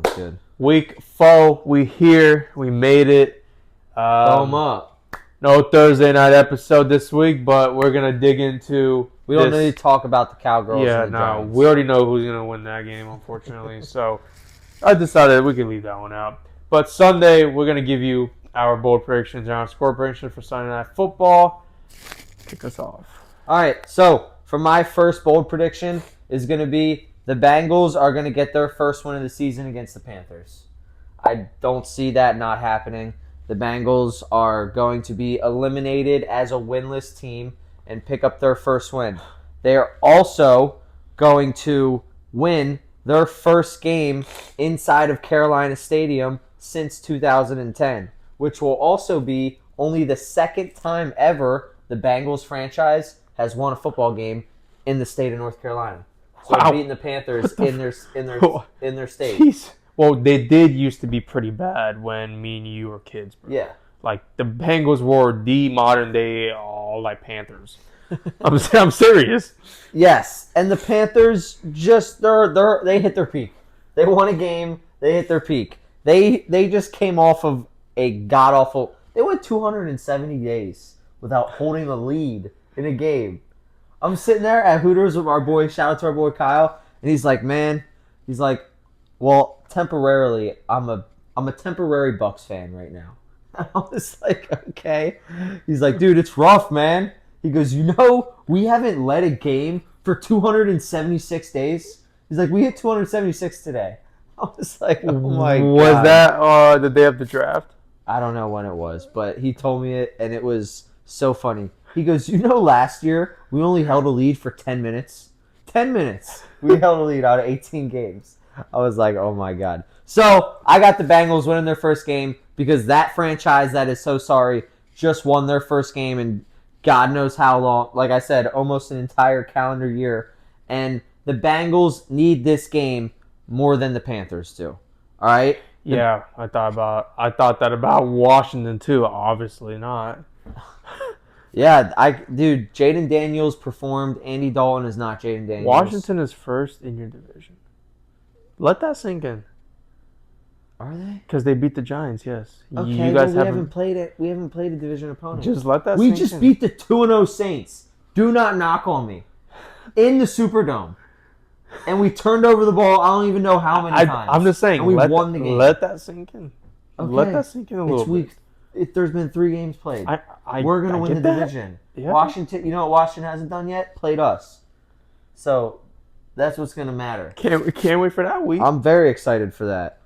Sounds good. Week 4, we here. We made it. Throw 'em up. No Thursday night episode this week, but we're going to dig into We don't need to talk about the Cowgirls and the Giants. We already know who's going to win that game, unfortunately. So I decided we can leave that one out. But Sunday, we're going to give you our bold predictions and our score predictions for Sunday Night Football. Kick us off. All right, so for my first bold prediction is going to be the Bengals are going to get their first win of the season against the Panthers. I don't see that not happening. The Bengals are going to be eliminated as a winless team and pick up their first win. They are also going to win their first game inside of Carolina Stadium since 2010, which will also be only the second time ever the Bengals franchise has won a football game in the state of North Carolina. So they're beating the Panthers in their state. Jeez. Well, they did used to be pretty bad when me and you were kids, bro. Yeah. Like, the Bengals were the modern day, Panthers. I'm serious. Yes, and the Panthers just they hit their peak. They won a game. They hit their peak. They just came off of a god awful. They went 270 days without holding a lead in a game. I'm sitting there at Hooters with our boy. Shout out to our boy Kyle, and he's like, well, temporarily, I'm a temporary Bucks fan right now. I was like, okay. He's like, dude, it's rough, man. He goes, we haven't led a game for 276 days. He's like, we hit 276 today. I was like, oh my God. Was that the day of the draft? I don't know when it was, but he told me it, and it was so funny. He goes, last year we only held a lead for 10 minutes. 10 minutes. We held a lead out of 18 games. I was like, oh my God. So I got the Bengals winning their first game because that franchise that is so sorry just won their first game in God knows how long. Like I said, almost an entire calendar year. And the Bengals need this game more than the Panthers do. All right? Yeah, I thought that about Washington too. Obviously not. Yeah, dude, Jaden Daniels performed. Andy Dalton is not Jaden Daniels. Washington is first in your division. Let that sink in. Are they? Because they beat the Giants, yes. Okay, you guys haven't played it. We haven't played a division opponent. Just let that We sink just in. beat the 2-0 Saints. Do not knock on me. In the Superdome. And we turned over the ball I don't even know how many times. I'm just saying, and we won the game. Let that sink in. Okay. Let that sink in a little bit. There's been 3 games played. We're going to win the division. Yeah. Washington, you know what Washington hasn't done yet? Played us. So that's what's going to matter. Can't wait for that week. I'm very excited for that.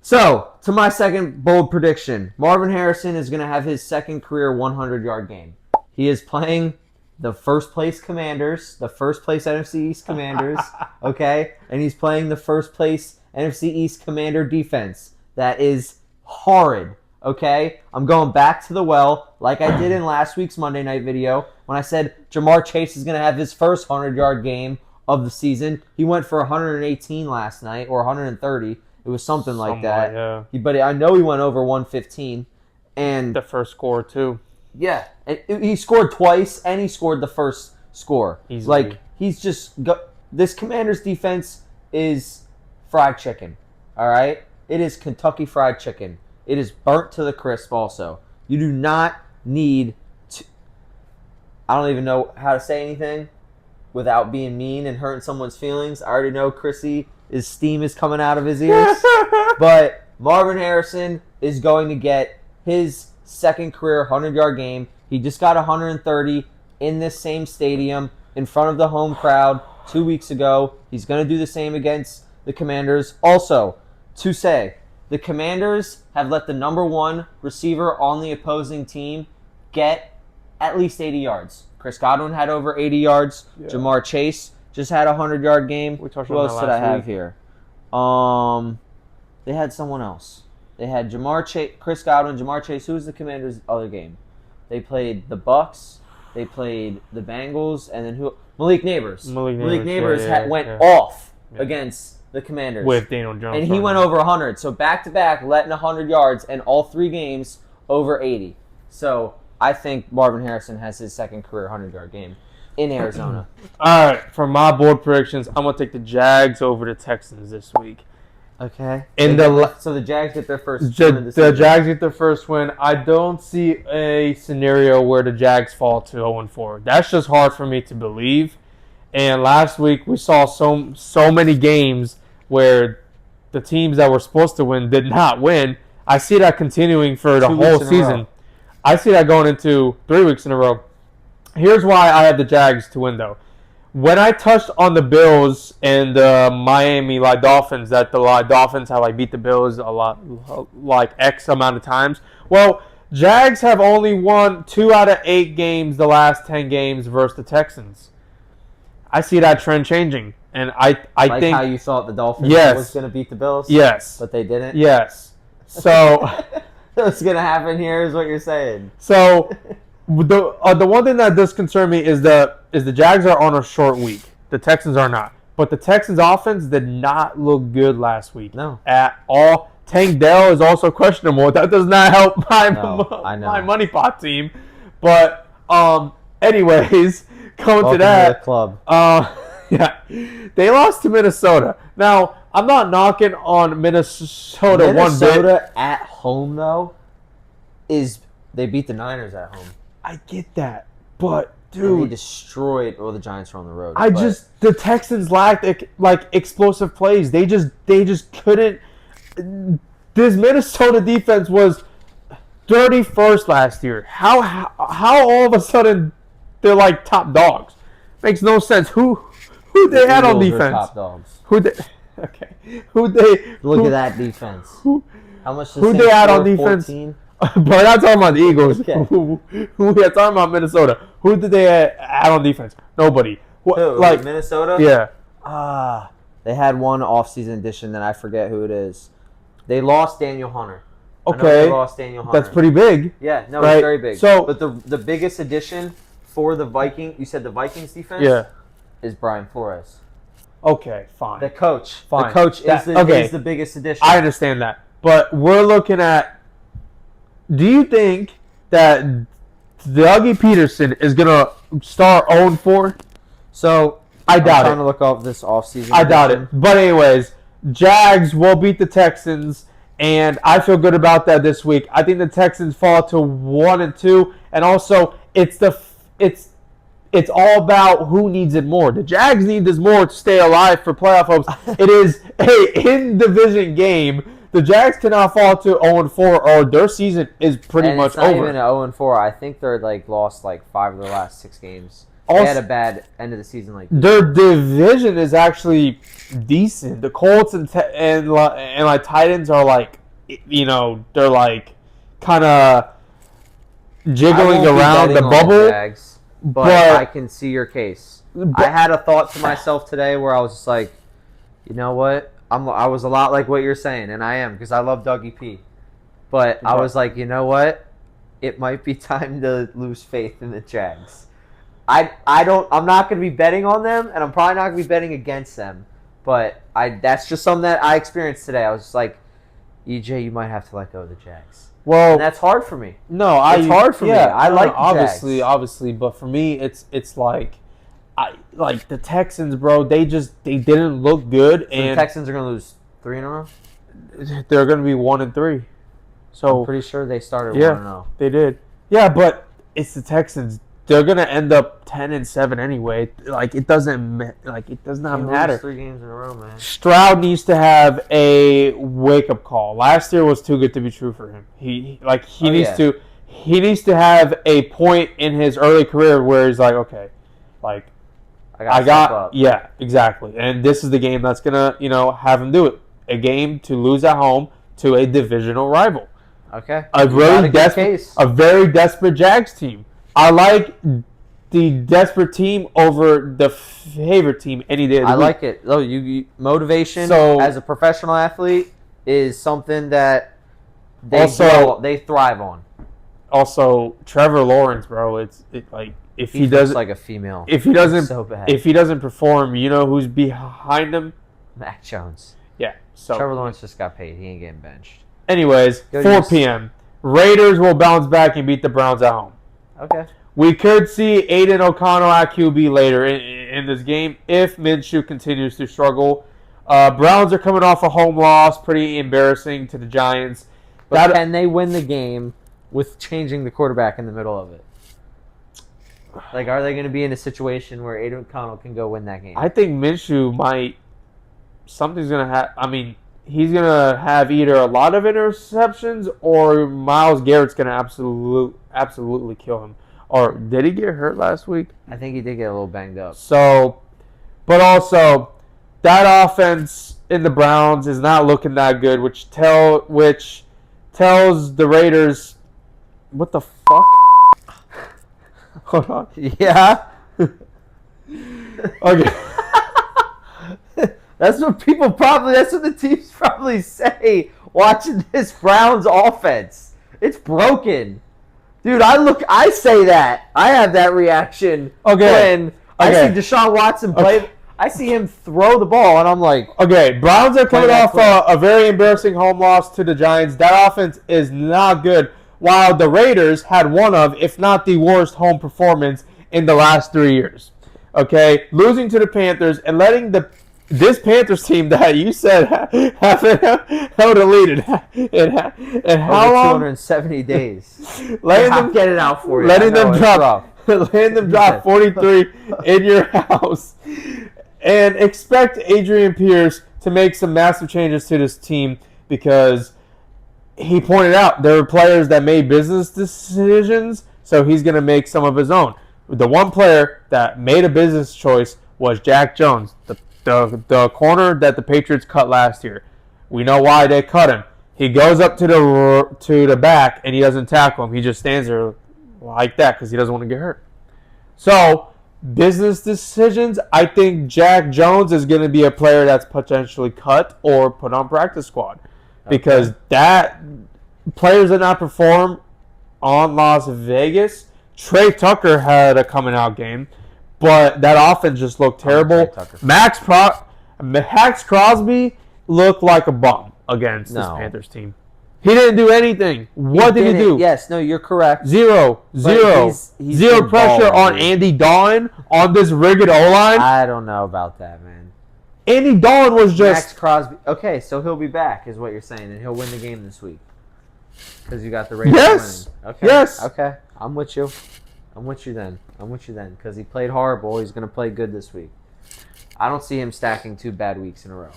So, to my second bold prediction, Marvin Harrison is going to have his second career 100-yard game. He is playing the first place Commanders, the first place NFC East Commanders, okay? And he's playing the first place NFC East Commander defense. That is horrid, okay? I'm going back to the well like I did in last week's Monday night video when I said Jamar Chase is going to have his first 100-yard game of the season. He went for 118 last night, or 130. It was something like that. Yeah. But I know he went over 115. And the first score, too. Yeah. He scored twice, and he scored the first score. Easily. Like, he's just... This Commanders defense is fried chicken. All right? It is Kentucky Fried Chicken. It is burnt to the crisp also. You do not need to... I don't even know how to say anything without being mean and hurting someone's feelings. I already know his steam is coming out of his ears. But Marvin Harrison is going to get his second career 100-yard game. He just got 130 in this same stadium in front of the home crowd 2 weeks ago. He's going to do the same against the Commanders. Also, to say, the Commanders have let the number 1 receiver on the opposing team get at least 80 yards. Chris Godwin had over 80 yards. Yeah. Jamar Chase just had a 100-yard game. Who else did I have here? They had someone else. They had Chris Godwin, Jamar Chase. Who was the Commanders' other game? They played the Bucks. They played the Bengals, and then who? Malik Neighbors. Malik Neighbors went off against the Commanders with Daniel Jones, and he went over 100. So back to back, letting 100 yards, and all 3 games over 80. So I think Marvin Harrison has his second career 100-yard game in Arizona. All right, for my bold predictions, I'm going to take the Jags over the Texans this week. Okay. So the Jags get their first the, win of the season. Jags get their first win. I don't see a scenario where the Jags fall to 0-4. That's just hard for me to believe. And last week we saw so many games where the teams that were supposed to win did not win. I see that continuing for the 2 whole weeks in a season. row. I see that going into 3 weeks in a row. Here's why I have the Jags to win, though. When I touched on the Bills and the Miami Dolphins, that the Dolphins have beat the Bills a lot, X amount of times. Well, Jags have only won 2 out of 8 games the last 10 games versus the Texans. I see that trend changing, and I think how you thought the Dolphins was going to beat the Bills. Yes, but they didn't. Yes, so what's going to happen here is what you're saying. So the one thing that does concern me is the Jags are on a short week. The Texans are not, but the Texans' offense did not look good last week. No, at all. Tank Dell is also questionable. That does not help my money pot team. But anyways. Coming to that, the club. Yeah, they lost to Minnesota. Now, I'm not knocking on Minnesota one bit. Minnesota at home, though, they beat the Niners at home. I get that, but dude, and they destroyed. Well, the Giants were on the road. The Texans lacked explosive plays. They just couldn't. This Minnesota defense was 31st last year. How all of a sudden they're top dogs? Makes no sense. Who they had on defense? Top dogs. Who they look at that defense? How much? Who they had on defense? 14? But I'm not talking about the Eagles. Okay. Who we are talking about Minnesota? Who did they add on defense? Nobody. Who, Minnesota? Yeah. They had one off-season addition that I forget who it is. They lost Daniel Hunter. Okay. They lost Daniel Hunter. That's pretty big. Yeah, no, right? It's very big. So, but the biggest addition for the Vikings, you said the Vikings defense? Yeah. Is Brian Flores. Okay, fine. The coach. Fine. The coach is the biggest addition. I understand that. But we're looking at, do you think that Dougie Peterson is going to start 0-4? So, I doubt it. I'm trying to look up this offseason. I doubt it. But anyways, Jags will beat the Texans, and I feel good about that this week. I think the Texans fall to 1-2, and also it's all about who needs it more. The Jags need this more to stay alive for playoff hopes. It is a in-division game. The Jags cannot fall to 0-4, or their season is pretty much over. It's not even 0-4. I think they're lost 5 of their last 6 games. They had a bad end of the season. Their division is actually decent. The Colts and Titans are they're kind of jiggling around the bubble. Jags, but I can see your case. I had a thought to myself today where I was just like, you know what? I was a lot like what you're saying, and I am, because I love Dougie P. But I was like, you know what? It might be time to lose faith in the Jags. I'm not going to be betting on them, and I'm probably not going to be betting against them. But that's just something that I experienced today. I was just like, EJ, you might have to let go of the Jags. Well, and that's hard for me. No, it's hard for me. I like the Jags. Obviously, but for me, it's like the Texans, bro. They didn't look good, and the Texans are going to lose 3 in a row. They're going to be 1-3. So I'm pretty sure they started 1-0. They did. Yeah, but it's the Texans. They're going to end up 10-7 anyway. It does not matter. Lose 3 games in a row, man. Stroud needs to have a wake-up call. Last year was too good to be true for him. He needs to have a point in his early career where he's like, okay, I got yeah, exactly. And this is the game that's going to, have him do it. A game to lose at home to a divisional rival. Okay. A very desperate Jags team. I like the desperate team over the favorite team any day of the week. Like it. Oh, motivation as a professional athlete is something that they thrive on. Also, Trevor Lawrence, bro, if he doesn't like a female. If he doesn't so bad. If he doesn't perform, you know who's behind him? Mac Jones. Yeah. So Trevor Lawrence just got paid. He ain't getting benched. Anyways, 4 p.m. Raiders will bounce back and beat the Browns at home. Okay. We could see Aiden O'Connell at QB later in this game if Minshew continues to struggle. Browns are coming off a home loss, pretty embarrassing to the Giants. But can they win the game with changing the quarterback in the middle of it? Like, are they going to be in a situation where Aiden O'Connell can go win that game? I think Minshew might. Something's going to happen. I mean, he's going to have either a lot of interceptions or Myles Garrett's going to absolutely kill him. Or did he get hurt last week? I think he did get a little banged up. So, but also, that offense in the Browns is not looking that good, which tells the Raiders, what the fuck? Hold on. Yeah. Okay. That's what the teams probably say watching this Browns offense. It's broken. Dude, I say that. I have that reaction when I see Deshaun Watson play. Okay. I see him throw the ball, and I'm like... Okay, Browns are coming off a very embarrassing home loss to the Giants. That offense is not good, while the Raiders had one of, if not the worst home performance in the last 3 years. Okay, losing to the Panthers and letting this Panthers team that you said haven't held a lead in how long? 270 days. Letting them get it out for you. Letting them drop 43 in your house. And expect Adrian Pierce to make some massive changes to this team because he pointed out there were players that made business decisions, so he's going to make some of his own. The one player that made a business choice was Jack Jones, the corner that the Patriots cut last year. We know why they cut him. He goes up to the back and he doesn't tackle him. He just stands there like that because he doesn't want to get hurt. So, business decisions, I think Jack Jones is going to be a player that's potentially cut or put on practice squad. Because that players did not perform on Las Vegas. Trey Tucker had a coming out game, but that offense just looked terrible. Max Crosby looked like a bum against this Panthers team. He didn't do anything. What did he do? Yes, no, you're correct. Zero pressure on Andy Dalton on this rigged O-line. I don't know about that, man. Andy Dalton was just... Max Crosby. Okay, so he'll be back, is what you're saying, and he'll win the game this week. Because you got the Raiders winning. Okay. Yes. Okay, I'm with you. I'm with you then. Because he played horrible. He's going to play good this week. I don't see him stacking 2 bad weeks in a row.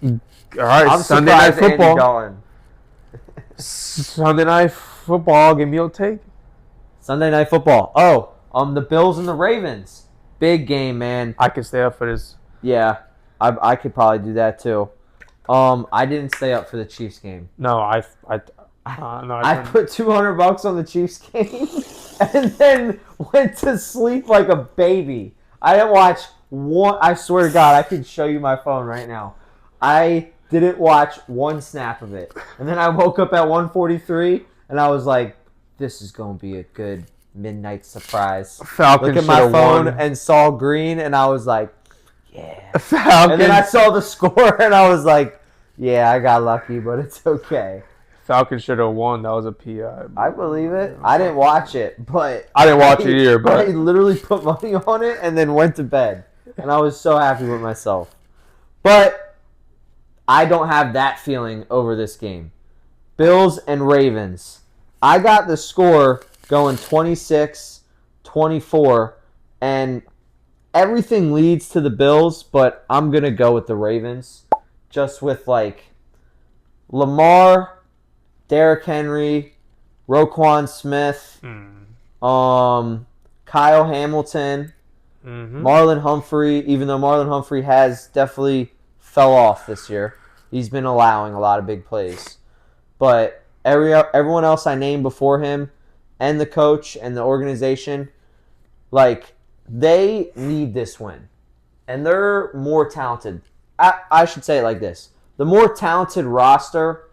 All right, Sunday Night Football. Sunday Night Football, give me your take. Sunday Night Football. Oh, the Bills and the Ravens. Big game, man. I could stay up for this. Yeah, I could probably do that too. I didn't stay up for the Chiefs game. No, I put $200 on the Chiefs game and then went to sleep like a baby. I didn't watch one. I swear to God, I could show you my phone right now. I didn't watch one snap of it. And then I woke up at 1:43 and I was like, this is going to be a good midnight surprise. Falcons Look at my phone and saw green and I was like, yeah. Falcons. And then I saw the score and I was like, yeah, I got lucky, but it's okay. Falcons should have won. That was a PI. I believe it. I didn't watch it, but... I didn't watch it either, but... I literally put money on it and then went to bed. And I was so happy with myself. But I don't have that feeling over this game. Bills and Ravens. I got the score going 26-24, and everything leads to the Bills, but I'm going to go with the Ravens. Just with, Lamar... Derrick Henry, Roquan Smith, Kyle Hamilton, Marlon Humphrey, even though Marlon Humphrey has definitely fell off this year. He's been allowing a lot of big plays. But everyone else I named before him and the coach and the organization, they need this win. And they're more talented. I should say it like this. The more talented roster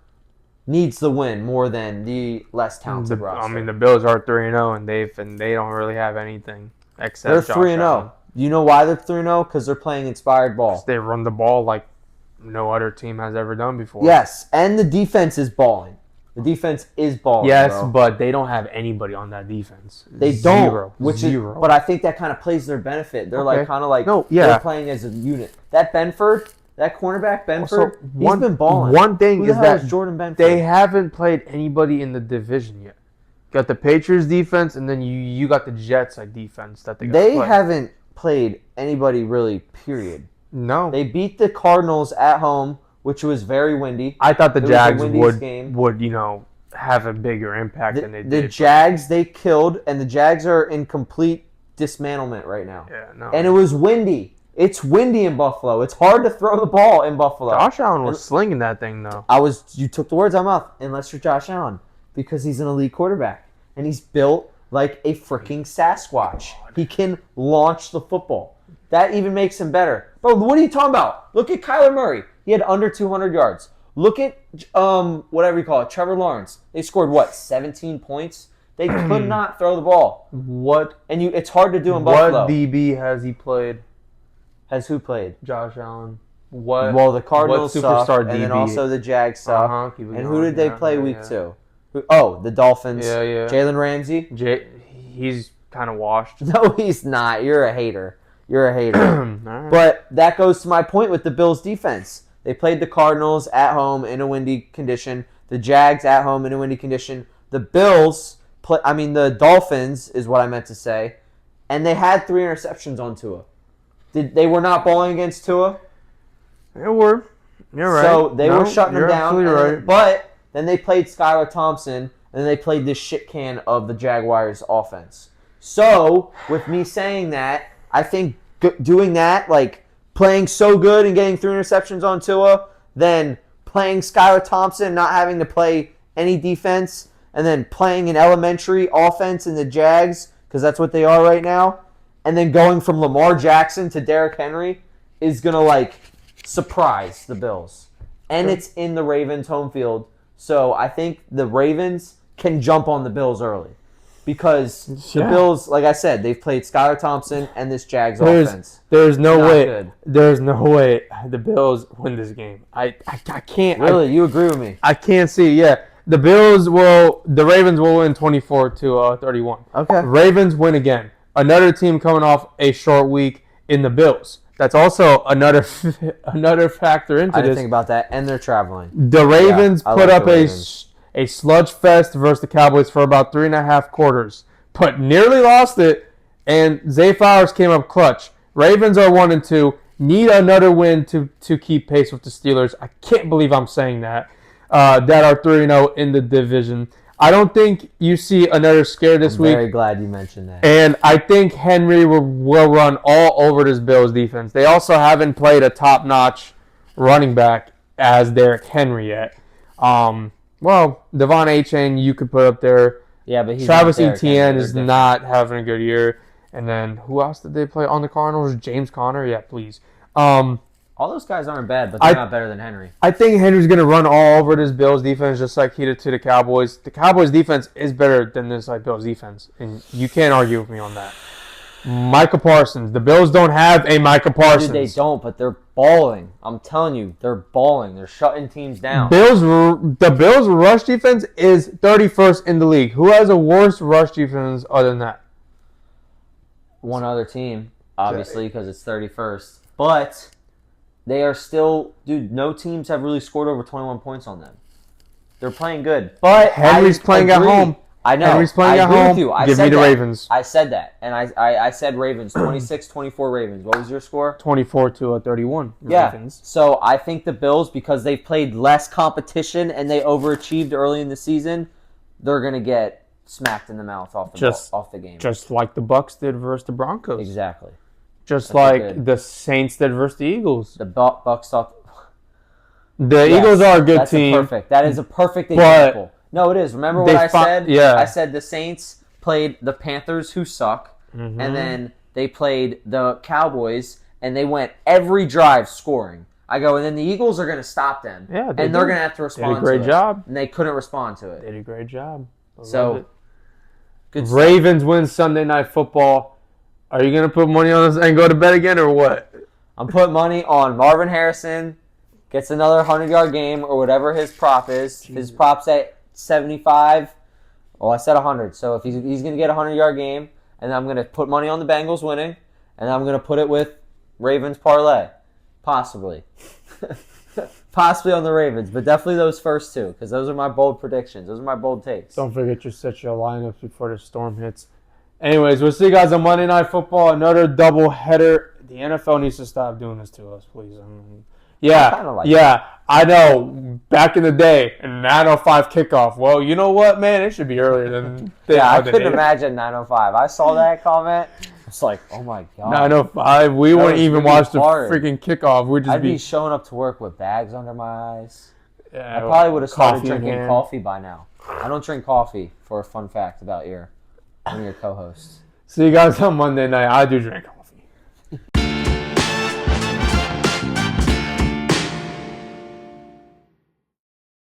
needs the win more than the less talented roster. I mean, the Bills are 3-0, and they don't really have anything except they're 3-0. You know why they're 3-0? Because they're playing inspired ball. They run the ball like no other team has ever done before. Yes, and the defense is balling. The defense is balling. Yes, bro. but they don't have anybody on that defense. They don't. Zero. Which Zero. Is, but I think that kind of plays to their benefit. They're Okay. like kind of like No, yeah. they're playing as a unit. That Benford, that cornerback Benford, he's been balling. One thing Who the is hell that is Jordan Benford? they haven't played anybody in the division yet. Got the Patriots defense, and then you got the Jets like defense that they got. They to play. haven't played anybody really. Period. No. They beat the Cardinals at home, which was very windy. I thought the It was the Jags windiest game. would have a bigger impact than they The did. Jags they killed, and the Jags are in complete dismantlement right now. Yeah, no. And it was windy. It's windy in Buffalo. It's hard to throw the ball in Buffalo. Josh Allen was slinging that thing though. You took the words out of my mouth. Unless you're Josh Allen, because he's an elite quarterback and he's built like a freaking Sasquatch. He can launch the football. That even makes him better. Bro, what are you talking about? Look at Kyler Murray. He had under 200 yards. Look at whatever you call it, Trevor Lawrence. They scored 17 points. They could not throw the ball. It's hard to do in Buffalo. What DB has he played? Has who played? Josh Allen. What? Well, the Cardinals what superstar suck, DB? and then also the Jags suck. Keep it And going. who did they Yeah, play yeah, week yeah. 2? The Dolphins. Yeah, yeah. Jalen Ramsey. He's kind of washed. No, he's not. You're a hater. You're a hater. Alright. But that goes to my point with the Bills' defense. They played the Cardinals at home in a windy condition. The Jags at home in a windy condition. The the Dolphins is what I meant to say. And they had 3 interceptions on Tua. They were not balling against Tua. They were. You're right. So they were shutting them you're down. absolutely and then- right. But then they played Skylar Thompson, and then they played this shit can of the Jaguars offense. So, with me saying that, I think doing that, like playing so good and getting 3 interceptions on Tua, then playing Skylar Thompson, not having to play any defense, and then playing an elementary offense in the Jags, because that's what they are right now, and then going from Lamar Jackson to Derrick Henry is going to, surprise the Bills. And it's in the Ravens' home field, so I think the Ravens can jump on the Bills early. Because the Bills, like I said, they've played Skylar Thompson and this Jags offense. There's no Not way. good. There's no way the Bills win this game. I can't. Really? You agree with me? I can't see. Yeah, the Ravens will win 24-31. Okay. Ravens win again. Another team coming off a short week in the Bills. That's also another factor into I didn't this. think about that. And they're traveling. The Ravens I put like up the Ravens. a sludge fest versus the Cowboys for about 3.5 quarters, but nearly lost it, and Zay Flowers came up clutch. Ravens are 1-2, need another win to keep pace with the Steelers. I can't believe I'm saying that. That are 3-0 in the division. I don't think you see another scare this week. Very glad you mentioned that. And I think Henry will run all over this Bills defense. They also haven't played a top-notch running back as Derrick Henry yet. Well, Devon A-Chain you could put up there. Yeah, but he's Travis not Derrick Etienne Henry. is They're not having a good year. And then who else did they play on the Cardinals? James Conner? Yeah, please. All those guys aren't bad, but they're not better than Henry. I think Henry's going to run all over this Bills defense just like he did to the Cowboys. The Cowboys defense is better than this Bills defense, and you can't argue with me on that. Micah Parsons. The Bills don't have a Micah Parsons. Dude, they don't, but they're balling. I'm telling you, they're balling. They're shutting teams down. The Bills' rush defense is 31st in the league. Who has a worse rush defense other than that? One other team, obviously, because it's 31st. But they are still... Dude, no teams have really scored over 21 points on them. They're playing good. But Henry's playing at home. I know. Henry's playing at agree home. With you. I Give said me the that. Ravens. I said that. And I said Ravens. 26-24 Ravens. What was your score? 24-31. Yeah. Ravens. So I think the Bills, because they've played less competition and they overachieved early in the season, they're going to get smacked in the mouth off the game. Just like the Bucks did versus the Broncos. Exactly. Just That's like good. the Saints did versus the Eagles. The Bucks thought... The Eagles are a good team. That is a perfect example. No, it is. Remember what I said? Yeah. I said the Saints played the Panthers, who suck, and then they played the Cowboys, and they went every drive scoring. I go, and then the Eagles are going to stop them. Yeah, and they're going to have to respond to it. They did a great job. And they couldn't respond to it. They did a great job. So, good stuff. Ravens win Sunday Night Football. Are you going to put money on this and go to bed again or what? I'm putting money on Marvin Harrison, gets another 100-yard game or whatever his prop is. Jesus. His prop's at 75. Well, I said 100. So if he's going to get a 100-yard game, and I'm going to put money on the Bengals winning, and I'm going to put it with Ravens parlay. Possibly. Possibly on the Ravens, but definitely those first two, because those are my bold predictions. Those are my bold takes. Don't forget to set your lineups before the storm hits. Anyways, we'll see you guys on Monday Night Football. Another double header. The NFL needs to stop doing this to us, please. I know. Back in the day, a 9:05 kickoff. Well, you know what, man? It should be earlier than. I couldn't imagine 9:05. I saw that comment. It's like, oh my god. 9:05. We wouldn't even watch the freaking kickoff. I'd be showing up to work with bags under my eyes. Yeah, I probably would have started drinking coffee by now. I don't drink coffee. For a fun fact about one of your co-hosts. See you guys on Monday night. I do drink.